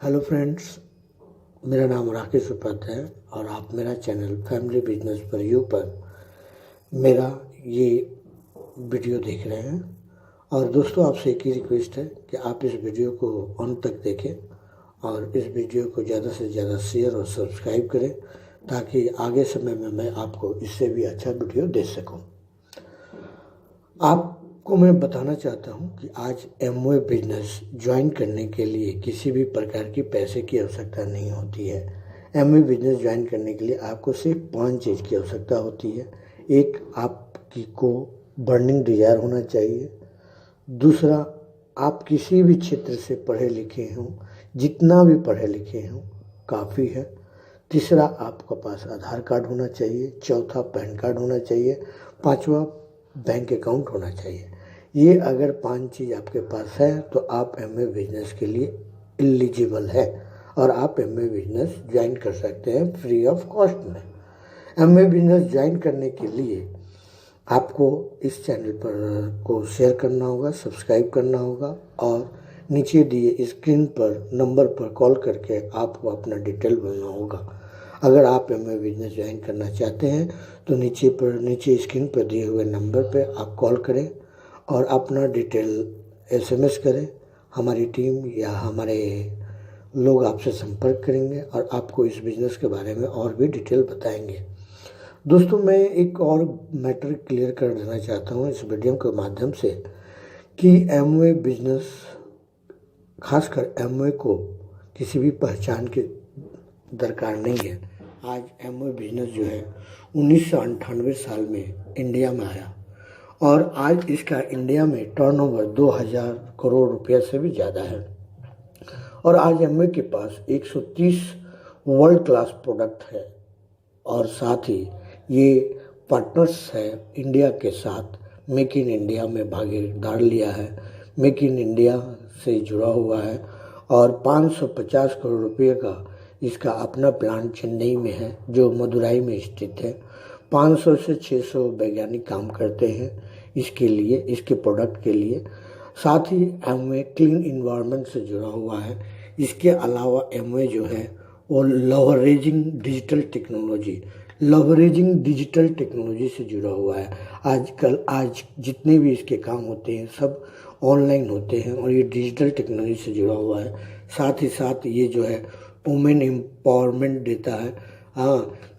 Hello friends, मेरा नाम राकेश उपाध्याय है और आप मेरा चैनल फैमिली बिजनेस पर यू पर मेरा ये वीडियो देख रहे हैं। और दोस्तों, आपसे एक ही रिक्वेस्ट है कि आप इस वीडियो को अंत तक देखें और इस वीडियो को ज़्यादा से ज़्यादा शेयर और सब्सक्राइब करें ताकि आगे समय में मैं आपको इससे भी अच्छा वीडियो दे सकूं। आपको मैं बताना चाहता हूं कि आज एमवे बिजनेस ज्वाइन करने के लिए किसी भी प्रकार की पैसे की आवश्यकता नहीं होती है। एमवे बिजनेस ज्वाइन करने के लिए आपको सिर्फ 5 चीज़ की आवश्यकता होती है। एक, आपकी को बर्निंग डिजायर होना चाहिए। दूसरा, आप किसी भी क्षेत्र से पढ़े लिखे हों, जितना भी पढ़े लिखे हों काफ़ी है। तीसरा, आपके पास आधार कार्ड होना चाहिए। चौथा, पैन कार्ड होना चाहिए। पांचवा, बैंक अकाउंट होना चाहिए। ये अगर 5 चीज़ आपके पास है तो आप एमवे बिजनेस के लिए एलिजिबल है और आप एमवे बिजनेस ज्वाइन कर सकते हैं फ्री ऑफ कॉस्ट में। एमवे बिजनेस ज्वाइन करने के लिए आपको इस चैनल पर को शेयर करना होगा, सब्सक्राइब करना होगा और नीचे दिए स्क्रीन पर नंबर पर कॉल करके आपको अपना डिटेल भरना होगा। अगर आप एमवे बिजनेस ज्वाइन करना चाहते हैं तो नीचे स्क्रीन पर दिए हुए नंबर पर आप कॉल करें और अपना डिटेल एसएमएस करें। हमारी टीम या हमारे लोग आपसे संपर्क करेंगे और आपको इस बिज़नेस के बारे में और भी डिटेल बताएंगे। दोस्तों, मैं एक और मैटर क्लियर कर देना चाहता हूँ इस वीडियो के माध्यम से कि एमवे बिजनेस, खासकर एमवे को किसी भी पहचान की दरकार नहीं है। आज एमवे बिजनेस जो है 1998 साल में इंडिया में आया और आज इसका इंडिया में टर्नओवर 2000 करोड़ रुपये से भी ज़्यादा है। और आज एमवे के पास 130 वर्ल्ड क्लास प्रोडक्ट है और साथ ही ये पार्टनर्स है इंडिया के साथ। मेक इन इंडिया में भागीदार लिया है, मेक इन इंडिया से जुड़ा हुआ है और 550 करोड़ रुपये का इसका अपना प्लांट चेन्नई में है जो मदुराई में स्थित है। 500 से 600 वैज्ञानिक काम करते हैं इसके लिए, इसके प्रोडक्ट के लिए। साथ ही एमवे क्लीन इन्वायरमेंट से जुड़ा हुआ है। इसके अलावा एमवे जो है वो लवरेजिंग डिजिटल टेक्नोलॉजी से जुड़ा हुआ है। आज जितने भी इसके काम होते हैं सब ऑनलाइन होते हैं और ये डिजिटल टेक्नोलॉजी से जुड़ा हुआ है। साथ ही साथ ये जो है वुमेन एम्पावरमेंट देता है,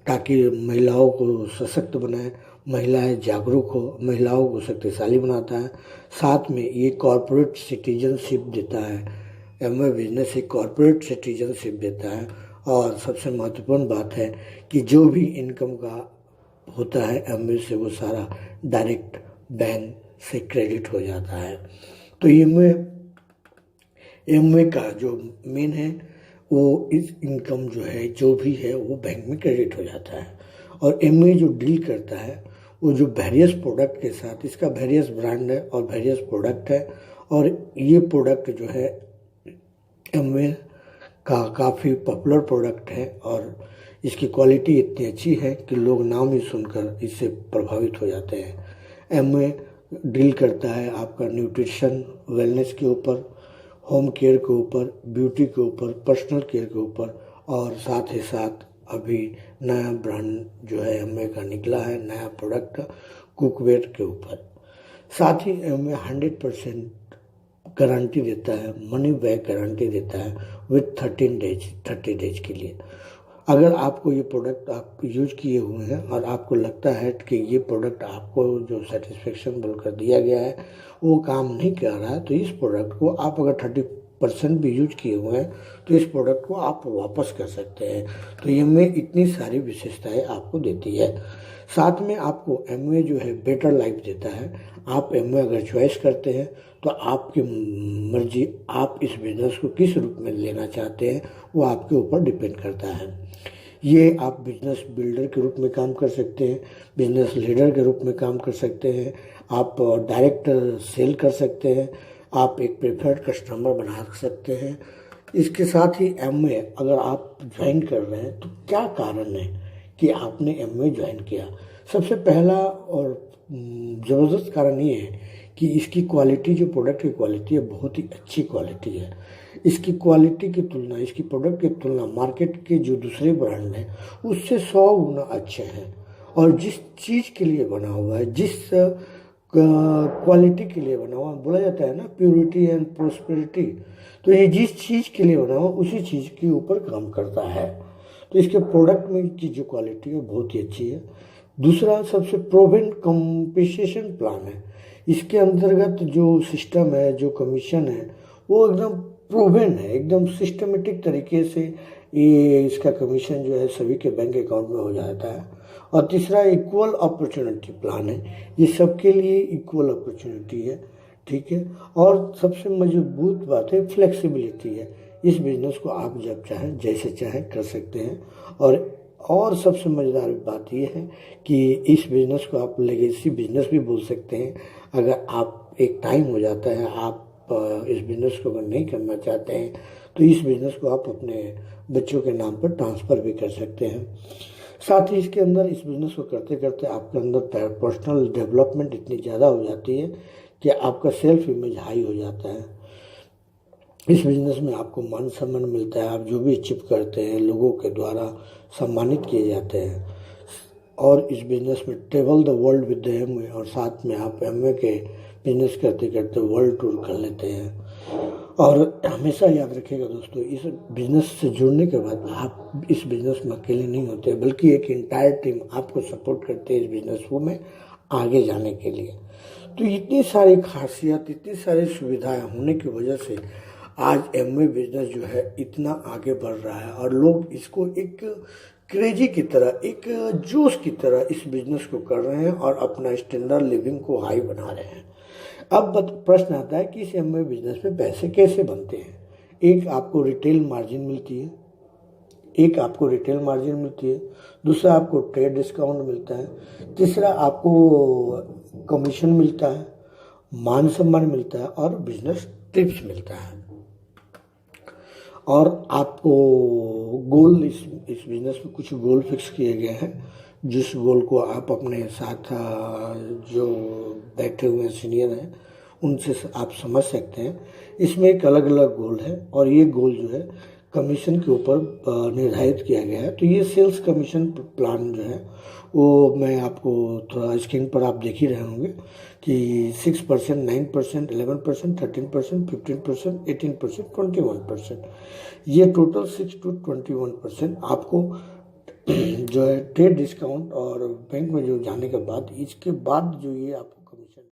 ताकि महिलाओं को सशक्त बनाए, महिलाएं जागरूक हो, महिलाओं को शक्तिशाली बनाता है। साथ में ये कॉरपोरेट सिटीजनशिप देता है। एमवे बिजनेस एक कॉरपोरेट सिटीजनशिप देता है और सबसे महत्वपूर्ण बात है कि जो भी इनकम का होता है एमवे से वो सारा डायरेक्ट बैंक से क्रेडिट हो जाता है। तो एमवे का जो मेन है वो इस इनकम जो है जो भी है वो बैंक में क्रेडिट हो जाता है। और एमवे जो डील करता है वो जो वेरियस प्रोडक्ट के साथ, इसका वेरियस ब्रांड है और वेरियस प्रोडक्ट है और ये प्रोडक्ट जो है एमवे का काफ़ी पॉपुलर प्रोडक्ट है और इसकी क्वालिटी इतनी अच्छी है कि लोग नाम ही सुनकर इससे प्रभावित हो जाते हैं। एमवे डील करता है आपका न्यूट्रिशन वेलनेस के ऊपर, होम केयर के ऊपर, ब्यूटी के ऊपर, पर्सनल केयर के ऊपर और साथ ही साथ अभी नया ब्रांड जो है एमवे का निकला है, नया प्रोडक्ट कुकवेयर के ऊपर। साथ ही एमवे 100% गारंटी देता है, मनी बैक गारंटी देता है विथ 30 डेज के लिए। अगर आपको ये प्रोडक्ट आप यूज किए हुए हैं और आपको लगता है कि ये प्रोडक्ट आपको जो सेटिस्फेक्शन बोलकर दिया गया है वो काम नहीं कर रहा है तो इस प्रोडक्ट को आप अगर 30% भी यूज किए हुए हैं तो इस प्रोडक्ट को आप वापस कर सकते हैं। तो एमवे इतनी सारी विशेषताएं आपको देती है। साथ में आपको एमवे जो है बेटर लाइफ देता है। आप एमवे अगर चॉइस करते हैं तो आपकी मर्जी, आप इस बिजनेस को किस रूप में लेना चाहते हैं वो आपके ऊपर डिपेंड करता है। ये आप बिजनेस बिल्डर के रूप में काम कर सकते हैं, बिजनेस लीडर के रूप में काम कर सकते हैं, आप डायरेक्ट सेल कर सकते हैं, आप एक प्रेफर्ड कस्टमर बना सकते हैं। इसके साथ ही एमवे अगर आप ज्वाइन कर रहे हैं तो क्या कारण है कि आपने एमवे ज्वाइन किया। सबसे पहला और ज़बरदस्त कारण ये है कि इसकी क्वालिटी, जो प्रोडक्ट की क्वालिटी है बहुत ही अच्छी क्वालिटी है। इसकी क्वालिटी की तुलना, इसकी प्रोडक्ट की तुलना मार्केट के जो दूसरे ब्रांड हैं उससे 100 गुना अच्छे हैं। और जिस चीज़ के लिए बना हुआ है, जिस क्वालिटी के लिए बना हुआ, बोला जाता है ना प्योरिटी एंड प्रोस्पेरिटी, तो ये जिस चीज़ के लिए बना हुआ उसी चीज़ के ऊपर काम करता है। तो इसके प्रोडक्ट में की जो क्वालिटी है बहुत ही अच्छी है। दूसरा सबसे प्रोवन कंपनसेशन प्लान है। इसके अंतर्गत जो सिस्टम है, जो कमीशन है, वो एकदम प्रूवन है, एकदम सिस्टमेटिक तरीके से ये इसका कमीशन जो है सभी के बैंक अकाउंट में हो जाता है। और तीसरा इक्वल अपॉर्चुनिटी प्लान है, ये सबके लिए इक्वल अपॉर्चुनिटी है, ठीक है। और सबसे मजबूत बात है फ्लेक्सिबिलिटी है। इस बिज़नेस को आप जब चाहें जैसे चाहें कर सकते हैं। और सबसे मज़ेदार बात यह है कि इस बिज़नेस को आप लेगेसी बिज़नेस भी बोल सकते हैं। अगर आप एक टाइम हो जाता है, आप इस बिज़नेस को अगर नहीं करना चाहते हैं तो इस बिज़नेस को आप अपने बच्चों के नाम पर ट्रांसफ़र भी कर सकते हैं। साथ ही इसके अंदर इस बिज़नेस को करते करते आपके अंदर पर्सनल डेवलपमेंट इतनी ज़्यादा हो जाती है कि आपका सेल्फ इमेज हाई हो जाता है। इस बिज़नेस में आपको मान सम्मान मिलता है, आप जो भी अचीव करते हैं लोगों के द्वारा सम्मानित किए जाते हैं। और इस बिज़नेस में travel the world with the Amway, और साथ में आप एमवे के बिज़नेस करते करते वर्ल्ड टूर कर लेते हैं। और हमेशा याद रखिएगा दोस्तों, इस बिज़नेस से जुड़ने के बाद आप इस बिज़नेस में अकेले नहीं होते, बल्कि एक इंटायर टीम आपको सपोर्ट करते हैं इस बिज़नेस को में आगे जाने के लिए। तो इतनी सारी खासियत, इतनी सारी सुविधाएं होने की वजह से आज एमवे बिज़नेस जो है इतना आगे बढ़ रहा है और लोग इसको एक क्रेजी की तरह, एक जोश की तरह इस बिज़नेस को कर रहे हैं और अपना स्टैंडर्ड लिविंग को हाई बना रहे हैं। अब प्रश्न आता है कि इस एमवे बिज़नेस में पैसे कैसे बनते हैं। एक आपको रिटेल मार्जिन मिलती है, दूसरा आपको ट्रेड डिस्काउंट मिलता है, तीसरा आपको कमीशन मिलता है, मान सम्मान मिलता है और बिजनेस टिप्स मिलता है। और आपको गोल, इस बिज़नेस में कुछ गोल फिक्स किए गए हैं, जिस गोल को आप अपने साथ जो बैठे हुए सीनियर हैं उनसे आप समझ सकते हैं। इसमें एक अलग अलग गोल है और ये गोल जो है कमीशन के ऊपर निर्धारित किया गया है। तो ये सेल्स कमीशन प्लान जो है वो मैं आपको थोड़ा स्क्रीन पर आप देख ही रहे होंगे कि 6%, 9%, 11%, 13%, 15%, 18%, 21%, ये टोटल 6 to 21% आपको जो है ट्रेड डिस्काउंट और बैंक में जो जाने के बाद, इसके बाद जो ये आपको